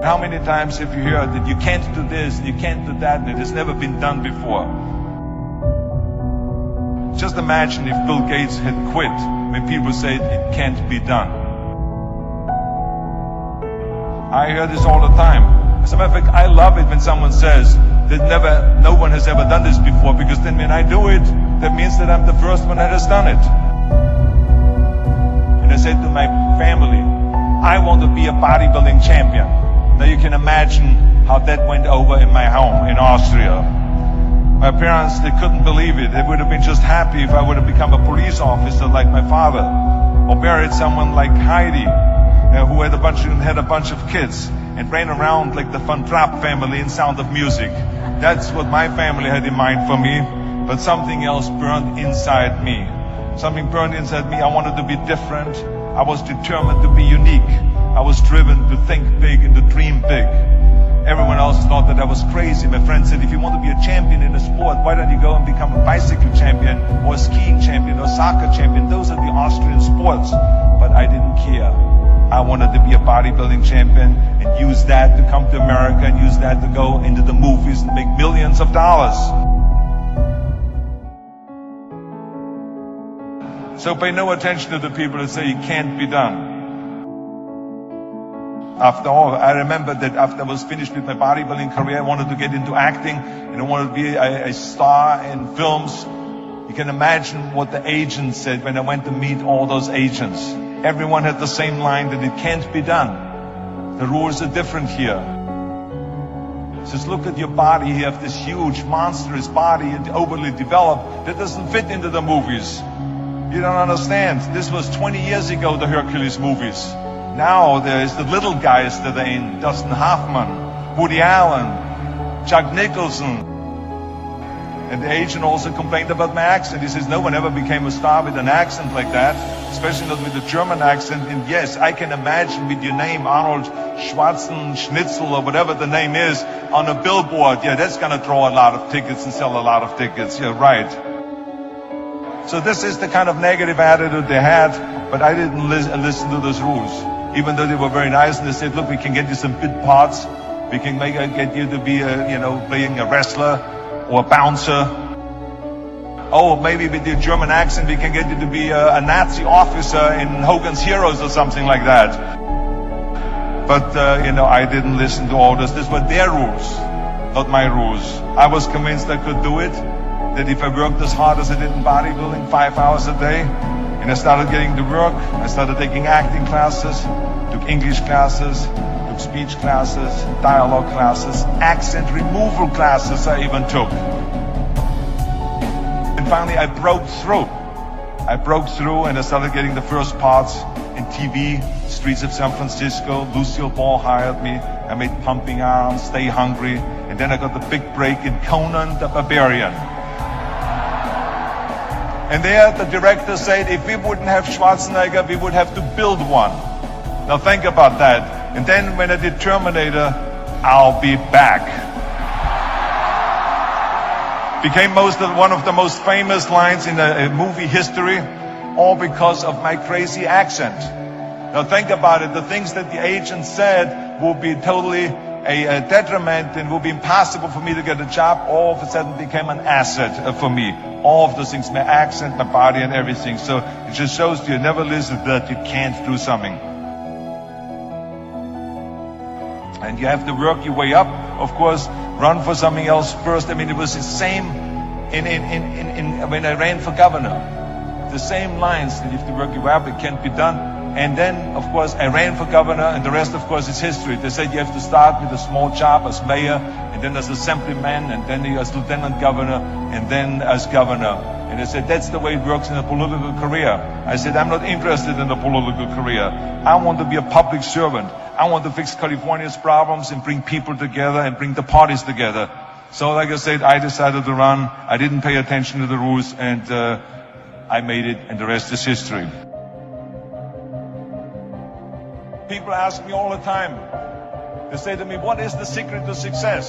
How many times have you heard that you can't do this, and you can't do that, and it has never been done before? Just imagine if Bill Gates had quit when people say it can't be done. I hear this all the time. As a matter of fact, I love it when someone says that no one has ever done this before, because then when I do it, that means that I'm the first one that has done it. And I said to my family, I want to be a bodybuilding champion. Now you can imagine how that went over in my home in Austria. My parents, they couldn't believe it. They would have been just happy if I would have become a police officer like my father, or married someone like Heidi, who had a bunch of kids and ran around like the Van Trapp family in Sound of Music. That's what my family had in mind for me, but something else burned inside me. Something burned inside me. I wanted to be different. I was determined to be unique. I was driven to think big and to dream big. Everyone else thought that I was crazy. My friend said, if you want to be a champion in a sport, why don't you go and become a bicycle champion or a skiing champion or a soccer champion? Those are the Austrian sports. But I didn't care. I wanted to be a bodybuilding champion and use that to come to America and use that to go into the movies and make millions of dollars. So pay no attention to the people that say it can't be done. After all, I remember that after I was finished with my bodybuilding career, I wanted to get into acting and I wanted to be a star in films. You can imagine what the agents said when I went to meet all those agents. Everyone had the same line that it can't be done. The rules are different here. It says, look at your body. You have this huge, monstrous body and overly developed that doesn't fit into the movies. You don't understand. This was 20 years ago, the Hercules movies. Now there's the little guys that are in, Dustin Hoffman, Woody Allen, Jack Nicholson. And the agent also complained about my accent. He says, no one ever became a star with an accent like that, especially not with a German accent. And yes, I can imagine with your name, Arnold Schwarzenschnitzel or whatever the name is, on a billboard. Yeah, that's gonna draw a lot of tickets and sell a lot of tickets. Yeah, right. So this is the kind of negative attitude they had, but I didn't listen to those rules. Even though they were very nice and they said, look, we can get you some bit parts. We can get you to be playing a wrestler or a bouncer. Oh, maybe with your German accent, we can get you to be a Nazi officer in Hogan's Heroes or something like that. But, I didn't listen to all this. These were their rules, not my rules. I was convinced I could do it, that if I worked as hard as I did in bodybuilding, 5 hours a day, and I started getting to work, I started taking acting classes, took English classes, took speech classes, dialogue classes, accent removal classes I even took. And finally I broke through. And I started getting the first parts in TV, Streets of San Francisco. Lucille Ball hired me. I made Pumping Iron, Stay Hungry, and then I got the big break in Conan the Barbarian. And there the director said, if we wouldn't have Schwarzenegger, we would have to build one. Now think about that. And then when I did Terminator, I'll be back. Became one of the most famous lines in movie history, all because of my crazy accent. Now think about it. The things that the agent said will be totally a detriment and will be impossible for me to get a job, all of a sudden became an asset for me. All of those things, my accent, my body and everything. So it just shows you never listen that you can't do something. And you have to work your way up, of course, run for something else first. I mean, it was the same when I ran for governor. The same lines, that you have to work your way up, it can't be done. And then, of course, I ran for governor, and the rest, of course, is history. They said you have to start with a small job as mayor, and then as assemblyman, and then as lieutenant governor, and then as governor. And they said, that's the way it works in a political career. I said, I'm not interested in a political career. I want to be a public servant. I want to fix California's problems and bring people together and bring the parties together. So, like I said, I decided to run. I didn't pay attention to the rules, and I made it, and the rest is history. People ask me all the time, they say to me, what is the secret to success?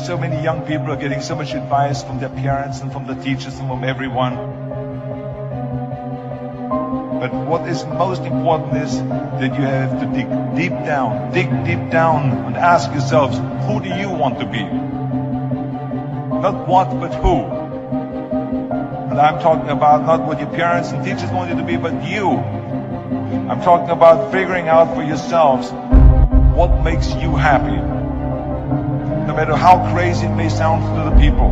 So many young people are getting so much advice from their parents and from the teachers and from everyone. But what is most important is that you have to dig deep down and ask yourselves, who do you want to be? Not what, but who. And I'm talking about not what your parents and teachers want you to be, but you. I'm talking about figuring out for yourselves what makes you happy. No matter how crazy it may sound to the people.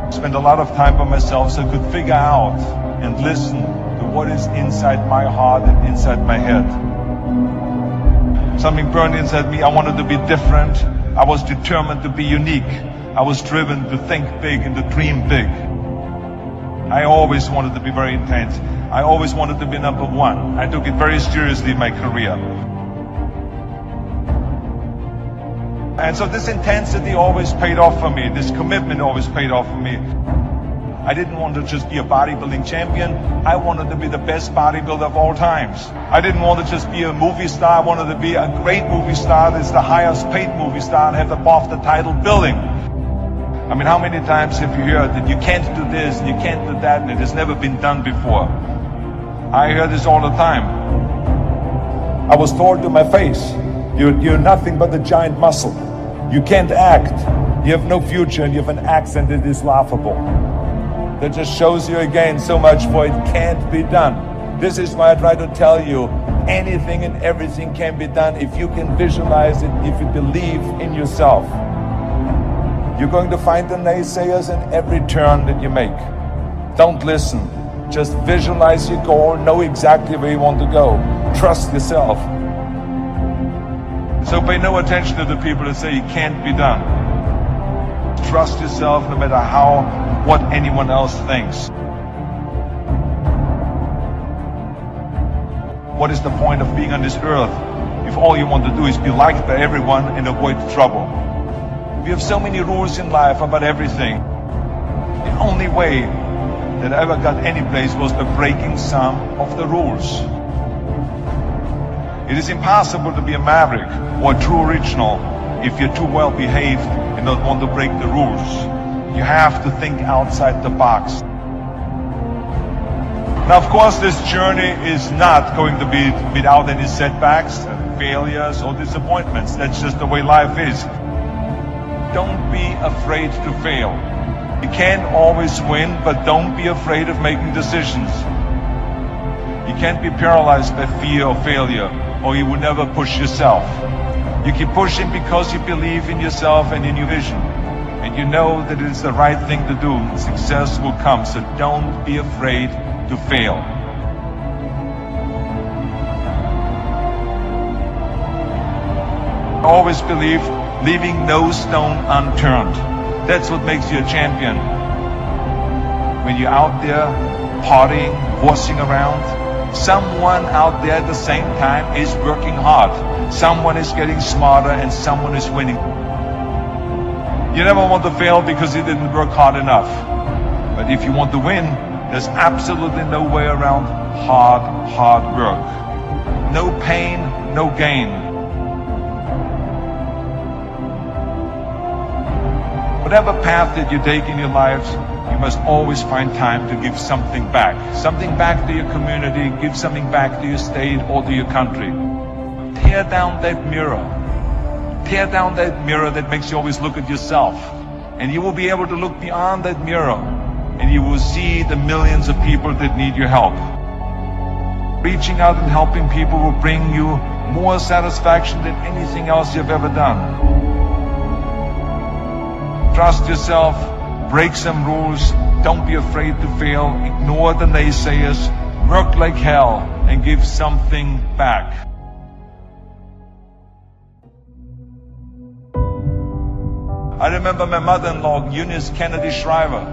I spent a lot of time by myself so I could figure out and listen to what is inside my heart and inside my head. Something burned inside me. I wanted to be different. I was determined to be unique. I was driven to think big and to dream big. I always wanted to be very intense. I always wanted to be number one. I took it very seriously in my career. And so this intensity always paid off for me. This commitment always paid off for me. I didn't want to just be a bodybuilding champion. I wanted to be the best bodybuilder of all times. I didn't want to just be a movie star. I wanted to be a great movie star that's the highest paid movie star and have the BAFTA title billing. I mean, how many times have you heard that you can't do this and you can't do that and it has never been done before? I hear this all the time. I was told to my face, you're nothing but a giant muscle. You can't act. You have no future and you have an accent that is laughable. That just shows you again so much for it can't be done. This is why I try to tell you, anything and everything can be done if you can visualize it, if you believe in yourself. You're going to find the naysayers in every turn that you make. Don't listen. Just visualize your goal, know exactly where you want to go. Trust yourself. So pay no attention to the people that say it can't be done. Trust yourself no matter what anyone else thinks. What is the point of being on this earth if all you want to do is be liked by everyone and avoid trouble? We have so many rules in life about everything. The only way that I ever got any place was by breaking some of the rules. It is impossible to be a maverick or a true original if you're too well behaved and don't want to break the rules. You have to think outside the box. Now, of course, this journey is not going to be without any setbacks, failures, or disappointments. That's just the way life is. Don't be afraid to fail. You can't always win, but don't be afraid of making decisions. You can't be paralyzed by fear of failure, or you will never push yourself. You keep pushing because you believe in yourself and in your vision. And you know that it is the right thing to do. Success will come, so don't be afraid to fail. I always believe leaving no stone unturned. That's what makes you a champion. When you're out there partying, horsing around, someone out there at the same time is working hard. Someone is getting smarter and someone is winning. You never want to fail because you didn't work hard enough. But if you want to win, there's absolutely no way around hard work. No pain, no gain. Whatever path that you take in your lives, you must always find time to give something back. Something back to your community, give something back to your state or to your country. Tear down that mirror. Tear down that mirror that makes you always look at yourself. And you will be able to look beyond that mirror. And you will see the millions of people that need your help. Reaching out and helping people will bring you more satisfaction than anything else you've ever done. Trust yourself, break some rules, don't be afraid to fail, ignore the naysayers, work like hell, and give something back. I remember my mother-in-law, Eunice Kennedy Shriver,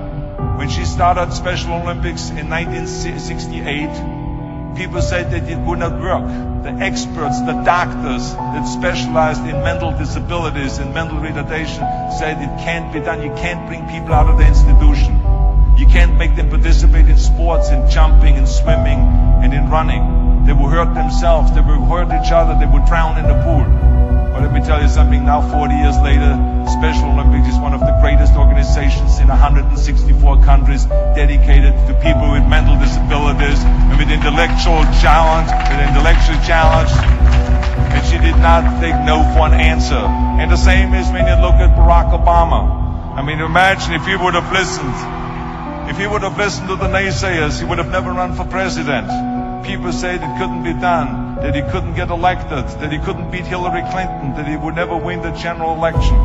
when she started Special Olympics in 1968, people said that it would not work. The experts, the doctors that specialized in mental disabilities and mental retardation said it can't be done. You can't bring people out of the institution. You can't make them participate in sports, in jumping, in swimming, and in running. They will hurt themselves. They will hurt each other. They will drown in the pool. But let me tell you something, now 40 years later, Special Olympics is one of the greatest organizations in 164 countries dedicated to people with mental disabilities and with intellectual challenge, and she did not take no for an answer. And the same is when you look at Barack Obama. I mean, imagine if he would have listened. If he would have listened to the naysayers, he would have never run for president. People said it couldn't be done, that he couldn't get elected, that he couldn't beat Hillary Clinton, that he would never win the general election.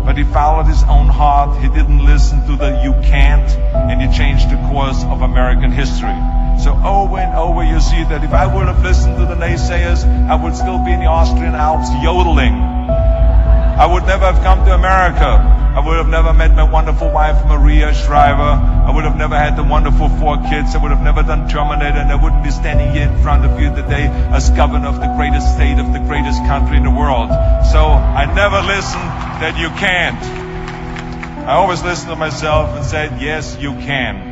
But he followed his own heart. He didn't listen to the "you can't," and he changed the course of American history. So over and over you see that if I would have listened to the naysayers, I would still be in the Austrian Alps yodeling. I would never have come to America. I would have never met my wonderful wife, Maria Shriver. I would have never had the wonderful 4 kids. I would have never done Terminator, and I wouldn't be standing here in front of you today as governor of the greatest state of the greatest country in the world. So I never listened that you can't. I always listened to myself and said, yes, you can.